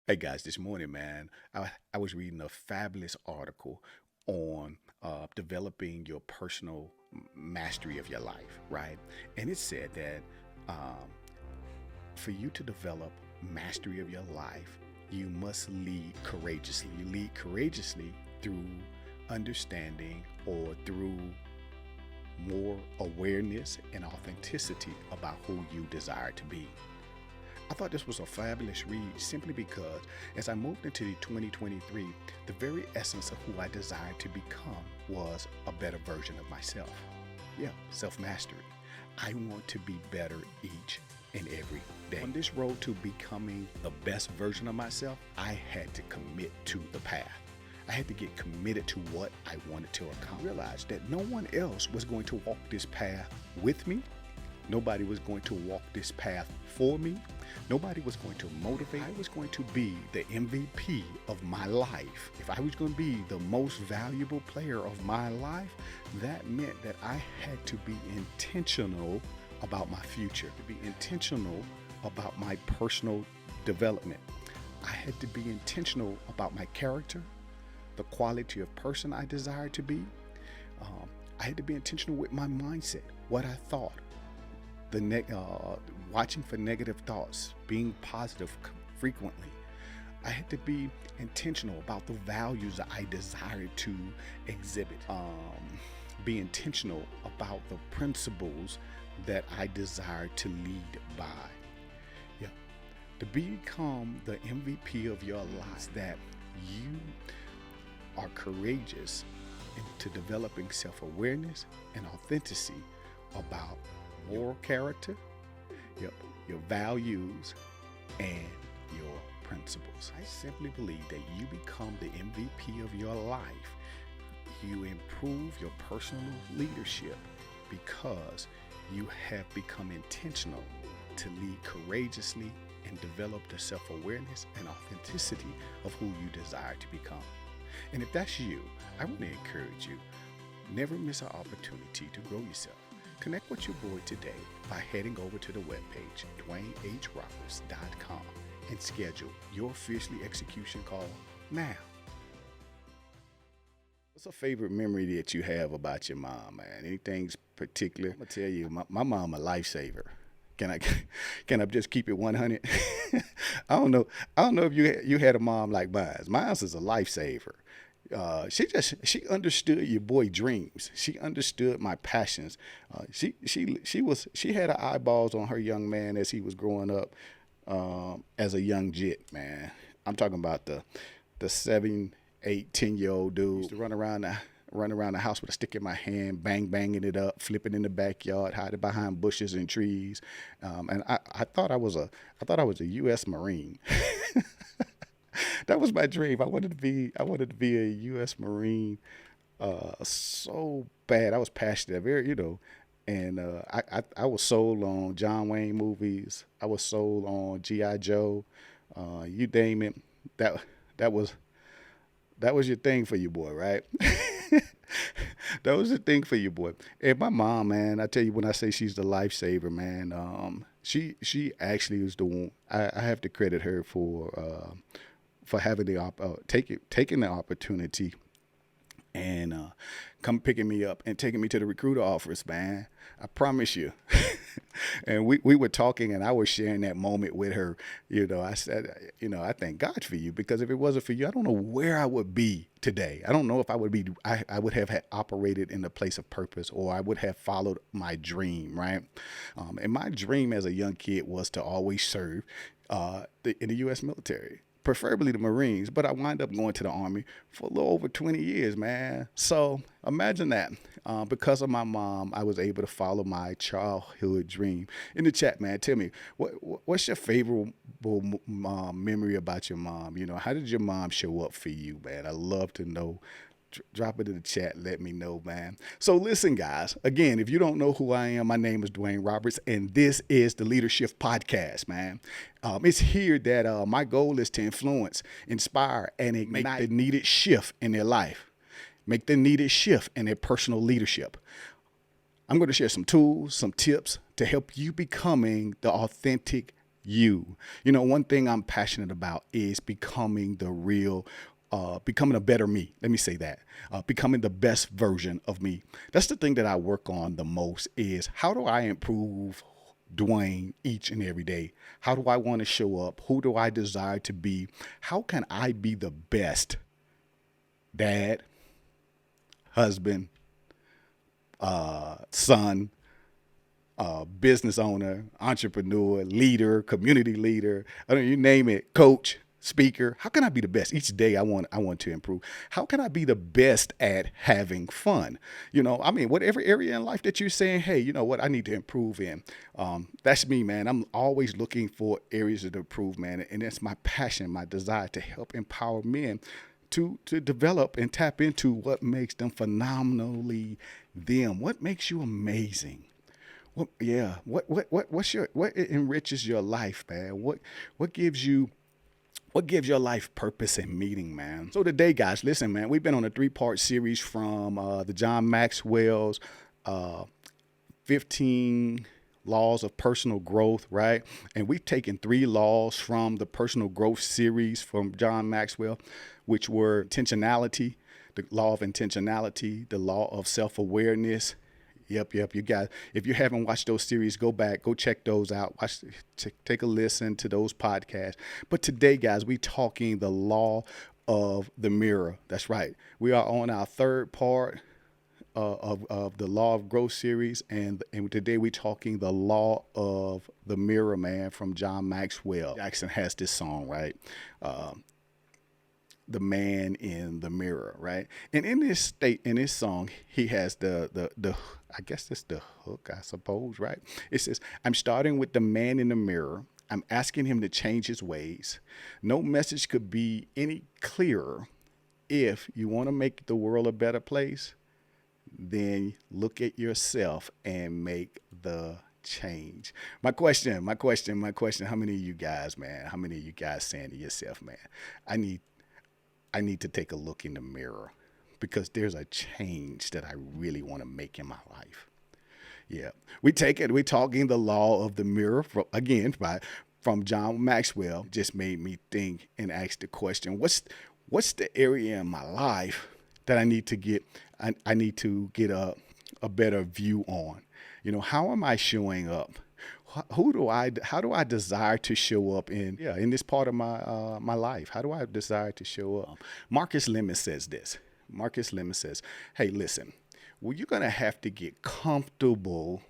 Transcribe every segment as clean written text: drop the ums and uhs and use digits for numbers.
Hey guys, this morning, man, I was reading a fabulous article on developing your personal mastery of your life, right? And it said that um, for you to develop mastery of your life, you must lead courageously. You lead courageously through understanding or through more awareness and authenticity about who you desire to be. I thought this was a fabulous read simply because as I moved into the 2023, the very essence of who I desired to become was a better version of myself. Yeah, self mastery. I want to be better each and every day. On this road to becoming the best version of myself, I had to commit to the path. I had to get committed to what I wanted to accomplish. I realized that no one else was going to walk this path with me. Nobody was going to walk this path for me. Nobody was going to motivate. I was going to be the MVP of my life. If I was going to be the most valuable player of my life, that meant that I had to be intentional about my future, to be intentional about my personal development. I had to be intentional about my character, the quality of person I desired to be. I had to be intentional with my mindset, what I thought, watching for negative thoughts, being positive frequently. I had to be intentional about the values that I desired to exhibit. Be intentional about the principles that I desire to lead by. Yeah, to become the MVP of your life, that you are courageous into developing self-awareness and authenticity about moral character, your, your values, and your principles. I simply believe that you become the MVP of your life. You improve your personal leadership because you have become intentional to lead courageously and develop the self-awareness and authenticity of who you desire to become. And if that's you, I want to encourage you, never miss an opportunity to grow yourself. Connect with your boy today by heading over to the webpage, DwayneHRoberts.com, and schedule your Fiercely Execution call now. What's a favorite memory that you have about your mom, man? Anything particular? I'm gonna tell you, my mom a lifesaver. Can I can I just keep it 100? I don't know. I don't know if you had a mom like mine. Mine's is a lifesaver. She understood your boy dreams. She understood my passions. She had her eyeballs on her young man as he was growing up as a young jit, man. I'm talking about the 7, 8, 10-year old dude used to run around the house with a stick in my hand, banging it up, flipping in the backyard, hiding behind bushes and trees. And I thought I was a U.S. Marine. That was my dream. I wanted to be a U.S. Marine so bad. I was passionate, and I was sold on John Wayne movies. I was sold on G.I. Joe. You name it. That that was that was your thing for you, boy, right? That was the thing for you, boy. And my mom, man, I tell you, when I say she's the lifesaver, man, she actually was the one. I have to credit her for having taking the opportunity and come picking me up and taking me to the recruiter office, man. I promise you. And we were talking, and I was sharing that moment with her. I said, I thank God for you, because if it wasn't for you, I don't know where I would be today. I don't know if I would have operated in a place of purpose, or I would have followed my dream, right? And my dream as a young kid was to always serve in the U.S. military, preferably the Marines, but I wind up going to the Army for a little over 20 years, man. So imagine that. Because of my mom, I was able to follow my childhood dream. In the chat, man, tell me, what's your favorite memory about your mom? How did your mom show up for you, man? I love to know. Drop it in the chat. Let me know, man. So listen, guys, again, if you don't know who I am, my name is Dwayne Roberts, and this is the Leadership Podcast, man. It's here that my goal is to influence, inspire, and ignite the needed shift in their life. Make the needed shift in their personal leadership. I'm going to share some tools, some tips to help you becoming the authentic you. You know, one thing I'm passionate about is becoming a better me. Let me say that. Becoming the best version of me. That's the thing that I work on the most is how do I improve Dwayne each and every day? How do I want to show up? Who do I desire to be? How can I be the best dad, husband, son, business owner, entrepreneur, leader, community leader, I don't know, you name it, coach, speaker? How can I be the best each day? I want to improve. How can I be the best at having fun? You know, I mean, whatever area in life that you're saying, hey, you know what, I need to improve in. That's me, man. I'm always looking for areas to improve, man, and that's my passion, my desire to help empower men to develop and tap into what makes them phenomenally them. What makes you amazing? What enriches your life, man? What gives your life purpose and meaning, man? So today, guys, listen, man, we've been on a 3-part series from the John Maxwell's uh, 15 laws of personal growth, right? And we've taken 3 laws from the personal growth series from John Maxwell, which were intentionality, the law of intentionality, the law of self-awareness. Yep. You guys, if you haven't watched those series, go back, go check those out. Take a listen to those podcasts. But today, guys, we talking the law of the mirror. That's right. We are on our 3rd part of the law of growth series, and today we talking the law of the mirror, man, from John Maxwell. Jackson has this song, right? The man in the mirror, right? And in this song, he has the I guess it's the hook, I suppose, right? It says, I'm starting with the man in the mirror. I'm asking him to change his ways. No message could be any clearer. If you want to make the world a better place, then look at yourself and make the change. My question, how many of you guys, man, saying to yourself, man, I need to take a look in the mirror because there's a change that I really want to make in my life. Yeah, we're talking the law of the mirror from John Maxwell. Just made me think and ask the question: what's the area in my life that I need to get a better view on? You know, how am I showing up? How do I desire to show up in this part of my life? How do I desire to show up? Marcus Lemon says this. Marcus Lemon says, hey, listen, well, you're going to have to get comfortable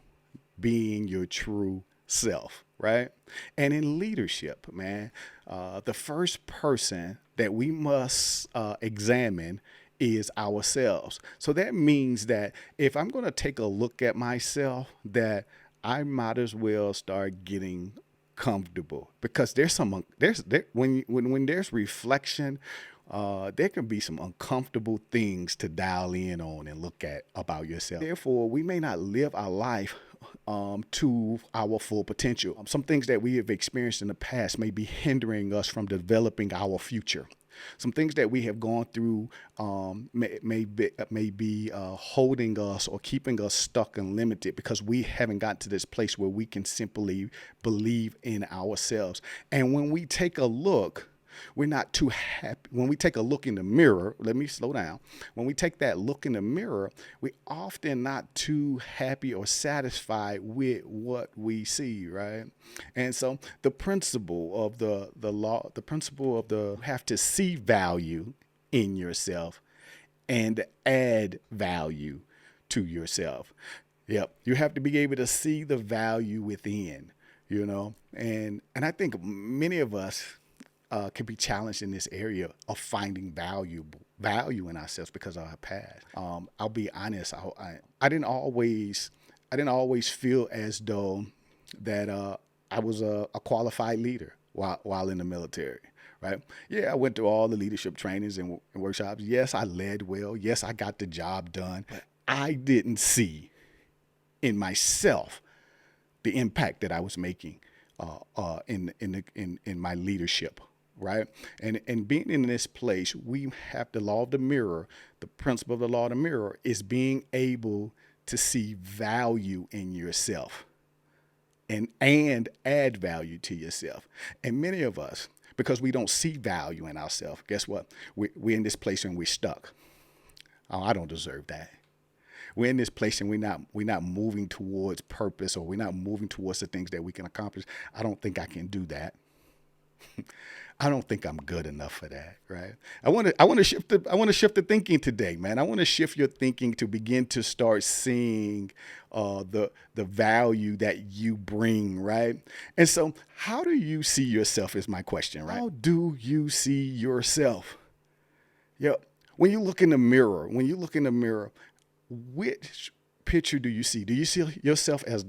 being your true self, right? And in leadership, man, the first person that we must examine is ourselves. So that means that if I'm going to take a look at myself, that I might as well start getting comfortable, because when there's reflection, there can be some uncomfortable things to dial in on and look at about yourself. Therefore, we may not live our life to our full potential. Some things that we have experienced in the past may be hindering us from developing our future. Some things that we have gone through may be holding us or keeping us stuck and limited because we haven't gotten to this place where we can simply believe in ourselves. And when we take a look, we're not too happy. When we take a look in the mirror, let me slow down. When we take that look in the mirror, we often not too happy or satisfied with what we see, right? And so the principle of the law, the principle of you have to see value in yourself and add value to yourself. Yep. You have to be able to see the value within, you know, and I think many of us can be challenged in this area of finding value in ourselves because of our past. I'll be honest. I didn't always feel as though that I was a qualified leader while in the military. Right? Yeah, I went through all the leadership trainings and workshops. Yes, I led well. Yes, I got the job done. But I didn't see in myself the impact that I was making in my leadership. Right. And being in this place, we have the law of the mirror. The principle of the law of the mirror is being able to see value in yourself. and add value to yourself. And many of us, because we don't see value in ourselves, guess what? We're in this place and we're stuck. Oh, I don't deserve that. We're in this place and we're not moving towards purpose, or we're not moving towards the things that we can accomplish. I don't think I can do that. I don't think I'm good enough for that, right? I want to shift the thinking today, man. I want to shift your thinking to begin to start seeing the value that you bring, right? And so, how do you see yourself is my question, right? How do you see yourself? Yeah. When you look in the mirror, which picture do you see? Do you see yourself as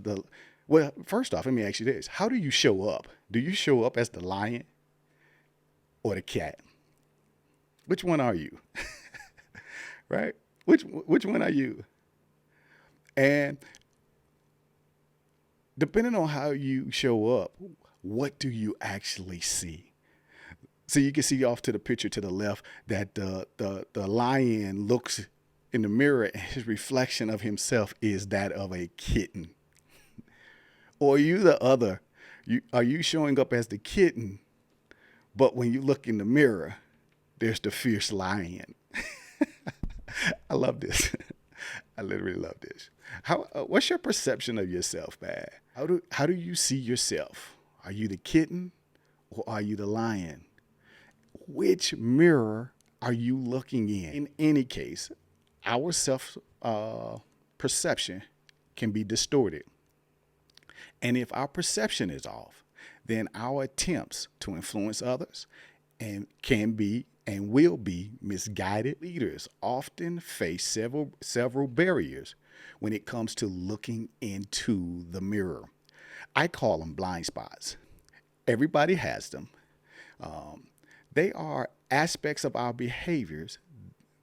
well, first off, let me ask you this. How do you show up? Do you show up as the lion or the cat? Which one are you? Right? Which one are you? And depending on how you show up, what do you actually see? So you can see off to the picture to the left that the lion looks in the mirror and his reflection of himself is that of a kitten. Or are you the other? Are you showing up as the kitten, but when you look in the mirror, there's the fierce lion? I love this. I literally love this. What's your perception of yourself, man? How do you see yourself? Are you the kitten or are you the lion? Which mirror are you looking in? In any case, our self perception can be distorted. And if our perception is off, then our attempts to influence others and can be and will be misguided. Leaders often face several barriers when it comes to looking into the mirror. I call them blind spots. Everybody has them. They are aspects of our behaviors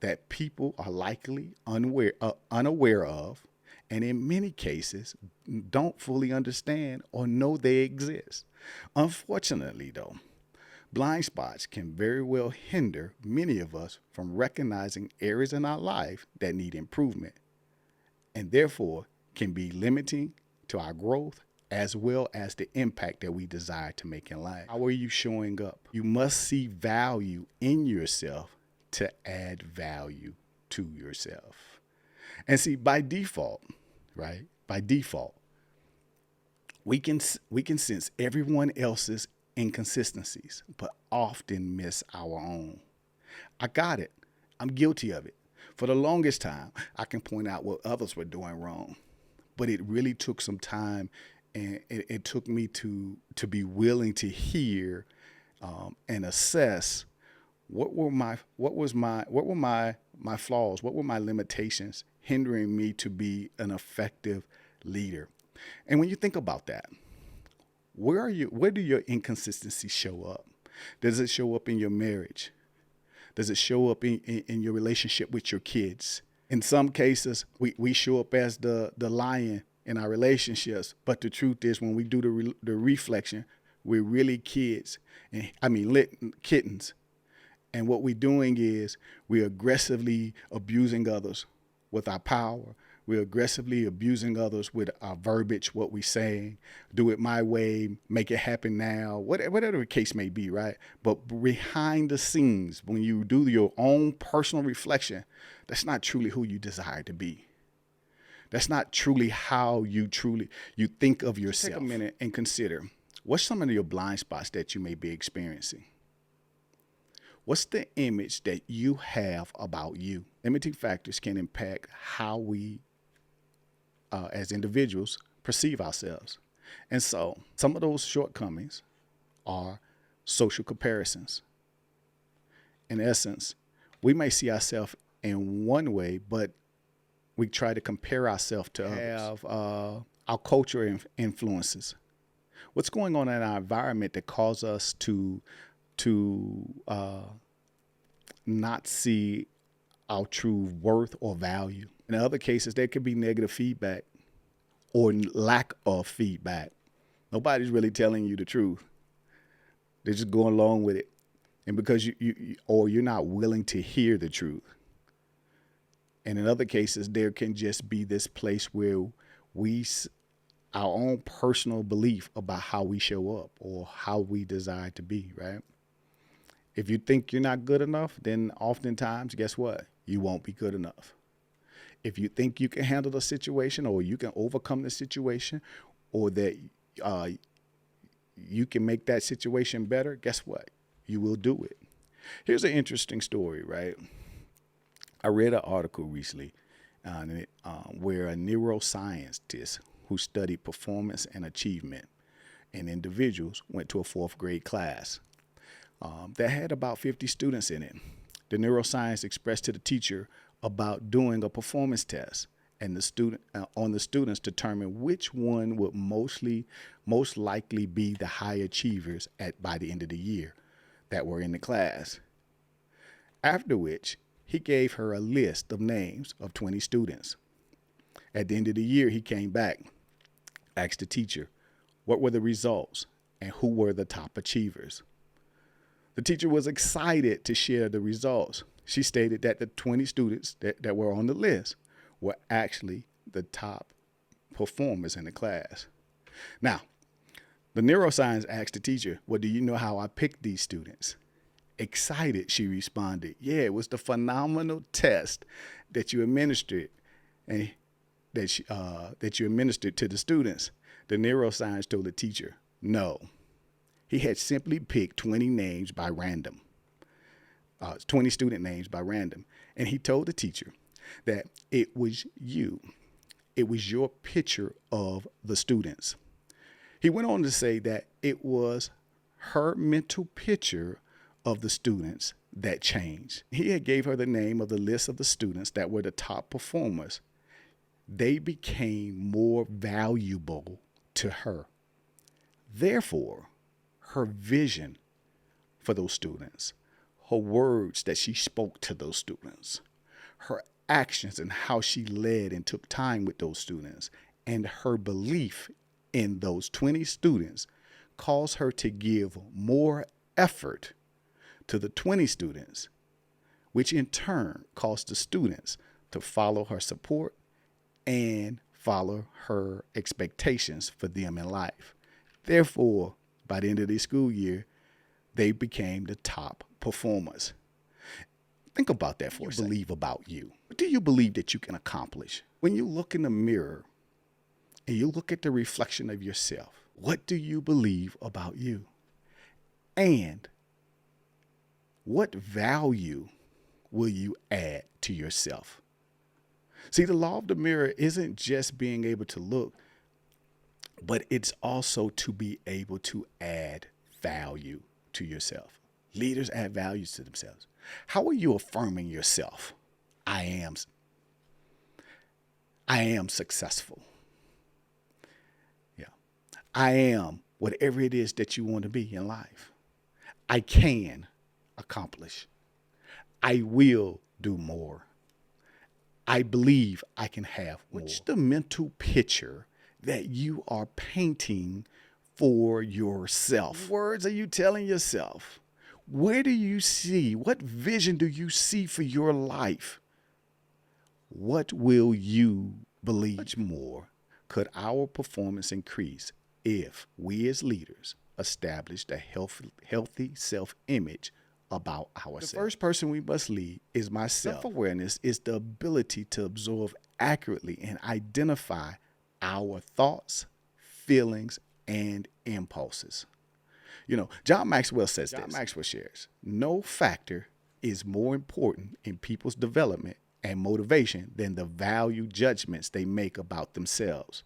that people are likely unaware of, and in many cases don't fully understand or know they exist. Unfortunately, though, blind spots can very well hinder many of us from recognizing areas in our life that need improvement, and therefore can be limiting to our growth as well as the impact that we desire to make in life. How are you showing up? You must see value in yourself to add value to yourself. And see, by default, right? By default, we can sense everyone else's inconsistencies, but often miss our own. I got it. I'm guilty of it. For the longest time, I can point out what others were doing wrong, but it really took some time, and it took me to be willing to hear and assess what were my flaws, what were my limitations hindering me to be an effective leader. And when you think about that, where do your inconsistencies show up? Does it show up in your marriage? Does it show up in your relationship with your kids? In some cases, we show up as the lion in our relationships, but the truth is when we do the reflection, we're really kittens. And what we're doing is we're aggressively abusing others with our power. We're aggressively abusing others with our verbiage, what we're saying, do it my way, make it happen now, whatever the case may be, right? But behind the scenes, when you do your own personal reflection, that's not truly who you desire to be. That's not truly how you think of yourself. Take a minute and consider, what's some of your blind spots that you may be experiencing? What's the image that you have about you? Limiting factors can impact how we, as individuals, perceive ourselves. And so some of those shortcomings are social comparisons. In essence, we may see ourselves in one way, but we try to compare ourselves to others. Our culture influences. What's going on in our environment that causes us to not see our true worth or value? In other cases, there could be negative feedback or lack of feedback. Nobody's really telling you the truth. They're just going along with it. And because you're not willing to hear the truth. And in other cases, there can just be this place where our own personal belief about how we show up or how we desire to be, right? If you think you're not good enough, then oftentimes, guess what? You won't be good enough. If you think you can handle the situation or you can overcome the situation or that uh, you can make that situation better, guess what? You will do it. Here's an interesting story, right? I read an article recently where a neuroscientist who studied performance and achievement in individuals went to a fourth grade class that had about 50 students in it. The neuroscience expressed to the teacher about doing a performance test, and the students determine which one would most likely be the high achievers by the end of the year that were in the class. After which, he gave her a list of names of 20 students. At the end of the year, he came back, asked the teacher, what were the results and who were the top achievers? The teacher was excited to share the results. She stated that the 20 students that were on the list were actually the top performers in the class. Now, the neuroscience asked the teacher, well, do you know how I picked these students? Excited, she responded, yeah, it was the phenomenal test that you administered and that you administered to the students. The neuroscience told the teacher, no, he had simply picked 20 names by random, 20 student names by random. And he told the teacher that it was you. It was your picture of the students. He went on to say that it was her mental picture of the students that changed. He had gave her the name of the list of the students that were the top performers. They became more valuable to her. Therefore, her vision for those students, her words that she spoke to those students, her actions and how she led and took time with those students, and her belief in those 20 students caused her to give more effort to the 20 students, which in turn caused the students to follow her support and follow her expectations for them in life. Therefore, by the end of the school year, they became the top performers. Think about that for a second. Believe about you. What do you believe that you can accomplish? When you look in the mirror and you look at the reflection of yourself, what do you believe about you? And what value will you add to yourself? See, the law of the mirror isn't just being able to look, but it's also to be able to add value to yourself. Leaders add values to themselves. How are you affirming yourself? I am successful. Yeah. I am whatever it is that you want to be in life. I can accomplish. I will do more. I believe I can have more. What's the mental picture that you are painting for yourself? What words are you telling yourself? Where do you see? What vision do you see for your life? What will you believe? Much more could our performance increase if we as leaders established a healthy self-image about ourselves. The first person we must lead is myself. Self-awareness is the ability to absorb accurately and identify our thoughts, feelings, and impulses. You know, John Maxwell says this. John Maxwell shares, no factor is more important in people's development and motivation than the value judgments they make about themselves.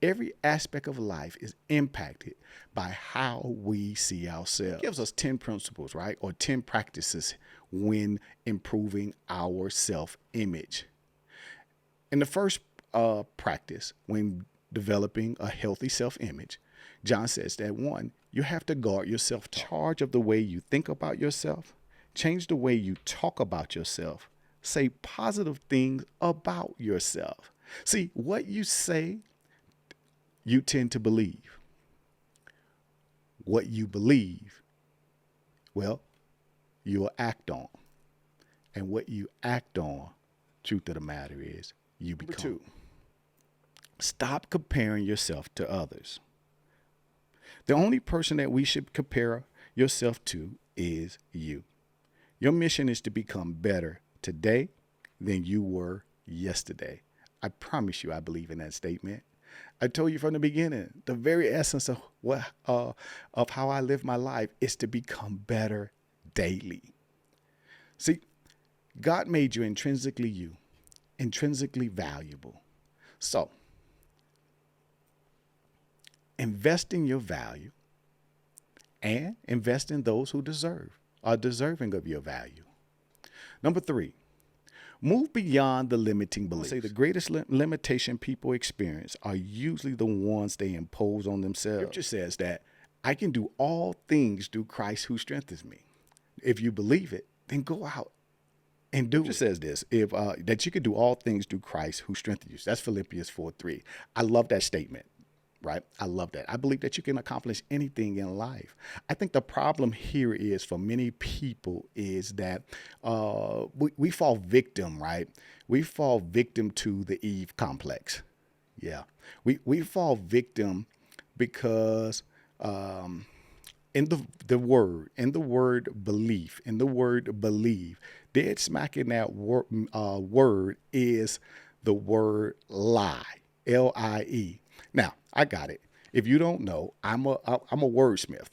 Every aspect of life is impacted by how we see ourselves. It gives us 10 principles, right? Or 10 practices when improving our self-image. In the first practice, when developing a healthy self-image, John says that 1, you have to guard yourself, charge of the way you think about yourself, change the way you talk about yourself, say positive things about yourself. See, what you say, you tend to believe. What you believe, well, you'll act on. And what you act on, truth of the matter is, you become. Number 2, Stop comparing yourself to others. The only person that we should compare yourself to is you. Your mission is to become better today than you were yesterday. I promise you, I believe in that statement. I told you from the beginning, the very essence of of how I live my life is to become better daily. See, God made you, intrinsically valuable. So, invest in your value and invest in those who are deserving of your value. Number three, move beyond the limiting beliefs. I say the greatest limitation people experience are usually the ones they impose on themselves. Scripture says that I can do all things through Christ who strengthens me. If you believe it, then go out and do it. It says this, if that you can do all things through Christ who strengthens you. That's Philippians 4:3. I love that statement. Right? I love that. I believe that you can accomplish anything in life. I think the problem here is for many people is that we fall victim, right? We fall victim to the Eve complex. Yeah. We fall victim because in the word belief, dead smack in that word is the word lie, LIE. Now, I got it. If you don't know, I'm a wordsmith.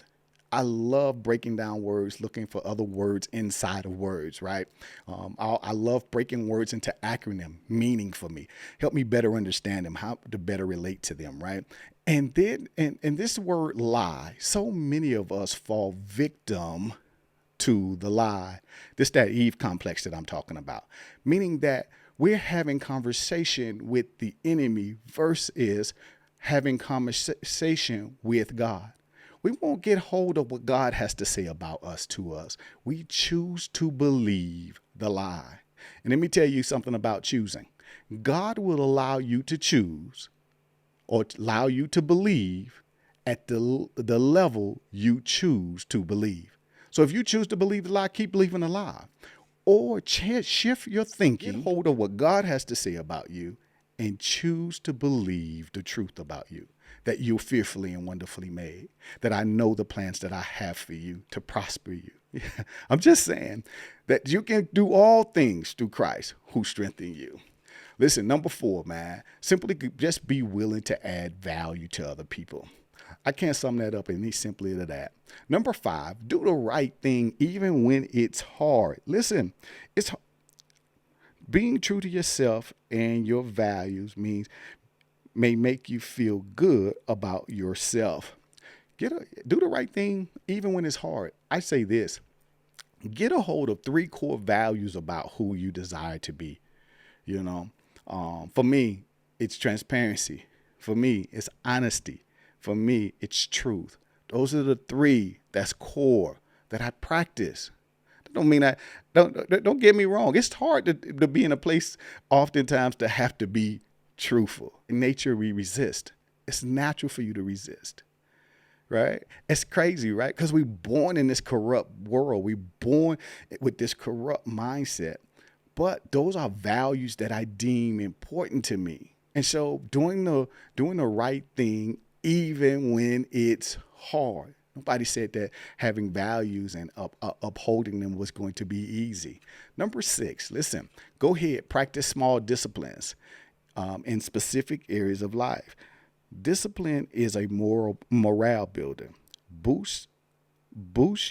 I love breaking down words, looking for other words inside of words, right? I love breaking words into acronym meaning for me. Help me better understand them, how to better relate to them, right? And then, and this word lie, so many of us fall victim to the lie. This that Eve complex that I'm talking about, meaning that we're having conversation with the enemy versus having conversation with God. We won't get hold of what God has to say about us to us. We choose to believe the lie. And let me tell you something about choosing. God will allow you to choose or allow you to believe at the level you choose to believe. So if you choose to believe the lie, keep believing the lie. Or shift your thinking, get hold of what God has to say about you, and choose to believe the truth about you, that you're fearfully and wonderfully made, that I know the plans that I have for you to prosper you. I'm just saying that you can do all things through Christ who strengthens you. Listen, number 4, man, simply just be willing to add value to other people. I can't sum that up any simply to that. Number 5, do the right thing even when it's hard. Listen, it's being true to yourself and your values may make you feel good about yourself. Do the right thing even when it's hard. I say this, get a hold of 3 core values about who you desire to be. You know, for me, it's transparency. For me, it's honesty. For me, it's truth. Those are the 3 that's core that I practice. Don't mean that. Don't get me wrong. It's hard to be in a place oftentimes to have to be truthful. In nature, we resist. It's natural for you to resist, right? It's crazy, right? Because we're born in this corrupt world. We're born with this corrupt mindset. But those are values that I deem important to me. And so doing the right thing, even when it's hard. Nobody said that having values and upholding them was going to be easy. Number 6, listen, go ahead, practice small disciplines in specific areas of life. Discipline is a morale builder. Boost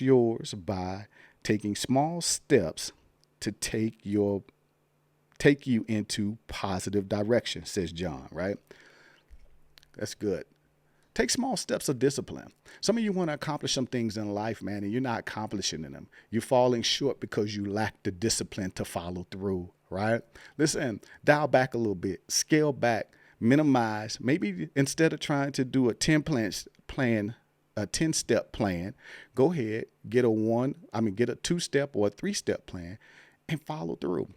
yours by taking small steps to take you into positive direction, says John, right? That's good. Take small steps of discipline. Some of you want to accomplish some things in life, man, and you're not accomplishing them. You're falling short because you lack the discipline to follow through, right? Listen, dial back a little bit, scale back, minimize. Maybe instead of trying to do a 10-step plan, go ahead, get a 2-step or a 3-step plan and follow through.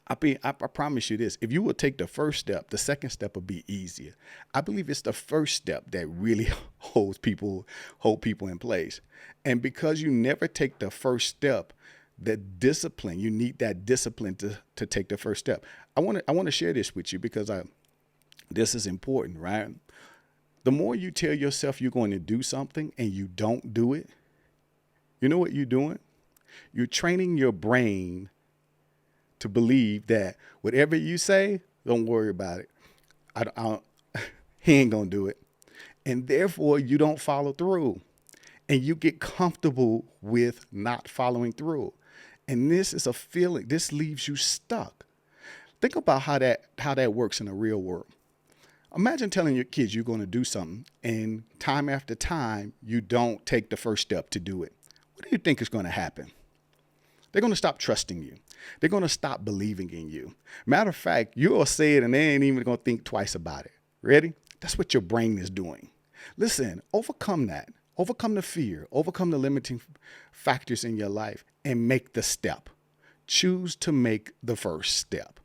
I promise you this. If you will take the first step, the second step will be easier. I believe it's the first step that really hold people in place. And because you never take the first step, you need that discipline to take the first step. I want to share this with you because This is important, right? The more you tell yourself you're going to do something and you don't do it, you know what you're doing? You're training your brain to believe that whatever you say, don't worry about it. I don't, he ain't going to do it. And therefore, you don't follow through. And you get comfortable with not following through. And this is a feeling, this leaves you stuck. Think about how that works in the real world. Imagine telling your kids you're going to do something and time after time you don't take the first step to do it. What do you think is going to happen? They're going to stop trusting you. They're going to stop believing in you. Matter of fact, you'll say it and they ain't even going to think twice about it. Ready? That's what your brain is doing. Listen, overcome that. Overcome the fear. Overcome the limiting factors in your life and make the step. Choose to make the first step.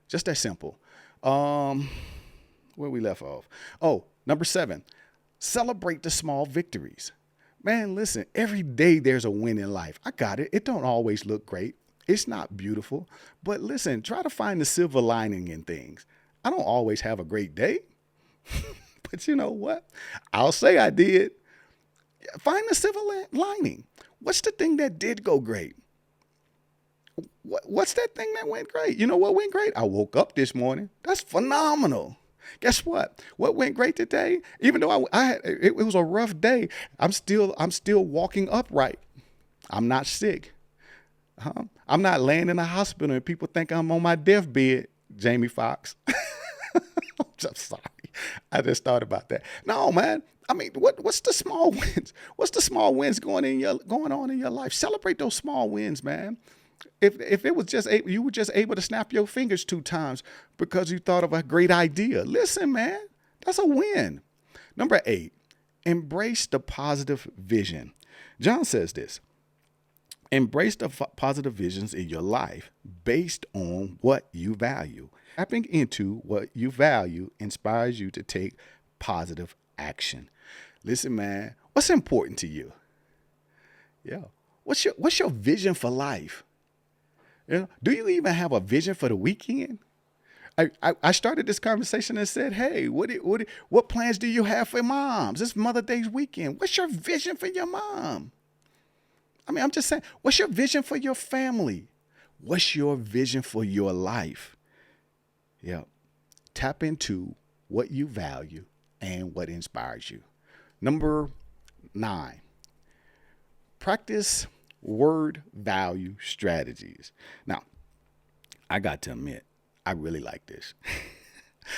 Just that simple. Where we left off. Oh, number 7, celebrate the small victories. Man, listen, every day there's a win in life. I got it. It don't always look great. It's not beautiful. But listen, try to find the silver lining in things. I don't always have a great day. But you know what? I'll say I did. Find the silver lining. What's the thing that did go great? What's that thing that went great? You know what went great? I woke up this morning. That's phenomenal. Guess what? What went great today? Even though it was a rough day, I'm still walking upright. I'm not sick. I'm not laying in a hospital and people think I'm on my deathbed. Jamie Foxx. I'm sorry. I just thought about that. No, man. I mean, what's the small wins? What's the small wins going on in your life? Celebrate those small wins, man. If it was you were just able to snap your fingers 2 times because you thought of a great idea. Listen, man, that's a win. Number 8, embrace the positive vision. John says this. Embrace the positive visions in your life based on what you value. Tapping into what you value inspires you to take positive action. Listen, man, what's important to you? Yeah. What's your vision for life? You know, do you even have a vision for the weekend? I started this conversation and said, hey, what plans do you have for moms? It's Mother's Day weekend. What's your vision for your mom? I mean, I'm just saying, what's your vision for your family? What's your vision for your life? Yeah. Tap into what you value and what inspires you. Number 9, practice word value strategies. Now, I got to admit, I really like this.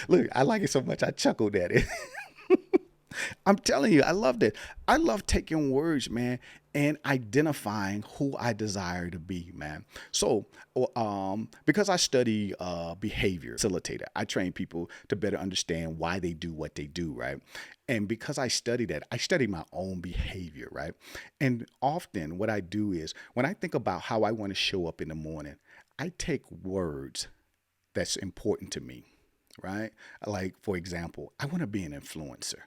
Look, I like it so much I chuckled at it. I'm telling you, I loved it. I love taking words, man, and identifying who I desire to be, man. So, because I study behavior facilitator, I train people to better understand why they do what they do, right? And because I study that, I study my own behavior, right? And often what I do is when I think about how I want to show up in the morning, I take words that's important to me, right? Like, for example, I want to be an influencer.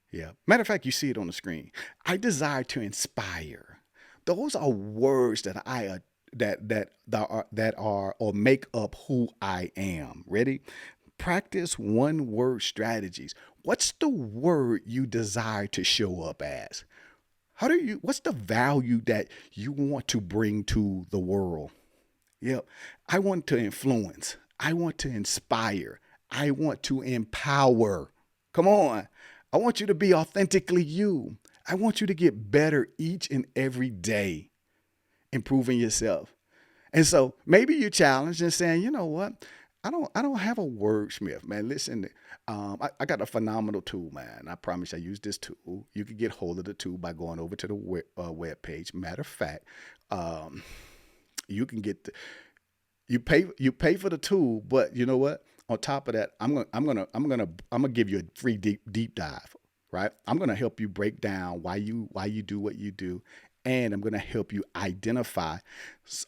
Yeah. Matter of fact, you see it on the screen. I desire to inspire. Those are words that are or make up who I am. Ready? Practice one word strategies. What's the word you desire to show up as? What's the value that you want to bring to the world? Yep. I want to influence. I want to inspire. I want to empower. Come on. I want you to be authentically you. I want you to get better each and every day, improving yourself. And so maybe you're challenged and saying, you know what? I don't have a wordsmith, man. Listen, I got a phenomenal tool, man. I promise I use this tool. You can get hold of the tool by going over to the web page. Matter of fact, you can get you pay for the tool, but you know what? On top of that, I'm gonna give you a free deep dive, right? I'm gonna help you break down why you do what you do, and I'm gonna help you identify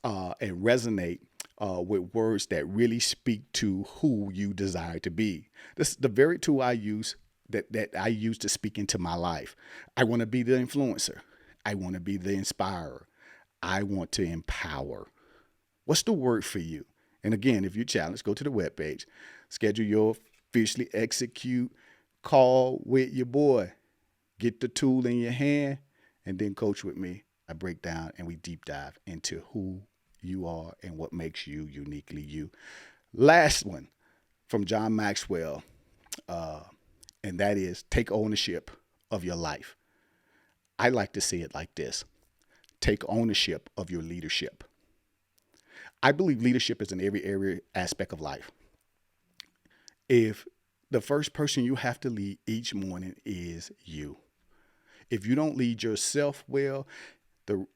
and resonate with words that really speak to who you desire to be. This is the very tool I use that I use to speak into my life. I want to be the influencer. I want to be the inspirer. I want to empower. What's the word for you? And again, if you're challenged, go to the webpage, schedule fiercely execute, call with your boy. Get the tool in your hand and then coach with me. I break down and we deep dive into who you are and what makes you uniquely you. Last one from John Maxwell, and that is take ownership of your life. I like to say it like this: take ownership of your leadership. I believe leadership is in every aspect of life. If the first person you have to lead each morning is you, if you don't lead yourself well,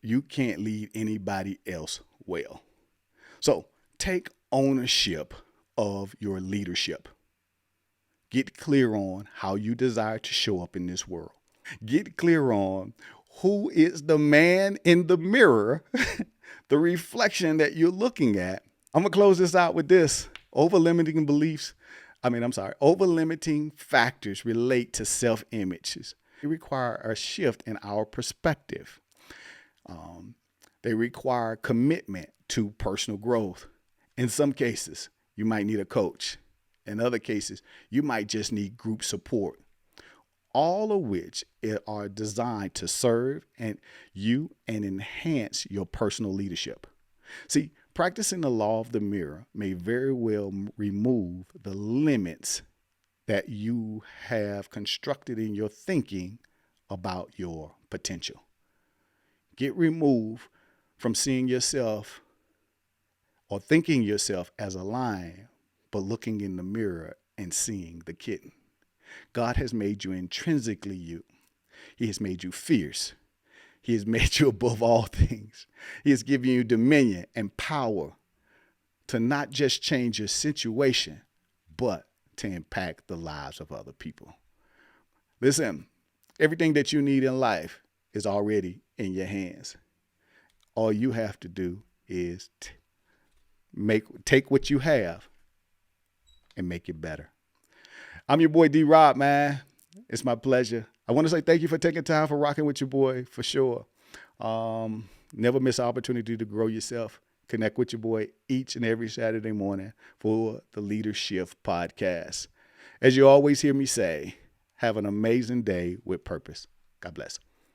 you can't lead anybody else well. So take ownership of your leadership. Get clear on how you desire to show up in this world. Get clear on who is the man in the mirror, the reflection that you're looking at. I'm going to close this out with this. Over-limiting factors relate to self-images. They require a shift in our perspective. They require commitment to personal growth. In some cases, you might need a coach. In other cases, you might just need group support. All of which are designed to serve and enhance your personal leadership. See, practicing the law of the mirror may very well remove the limits that you have constructed in your thinking about your potential. Get removed from seeing yourself or thinking yourself as a lion, but looking in the mirror and seeing the kitten. God has made you intrinsically you. He has made you fierce. He has made you above all things. He has given you dominion and power to not just change your situation, but to impact the lives of other people. Listen, everything that you need in life is already in your hands. All you have to do is take what you have and make it better. I'm your boy D-Rob, man. It's my pleasure. I want to say thank you for taking time for rocking with your boy, for sure. Never miss an opportunity to grow yourself. Connect with your boy each and every Saturday morning for the Leadership Podcast. As you always hear me say, have an amazing day with purpose. God bless.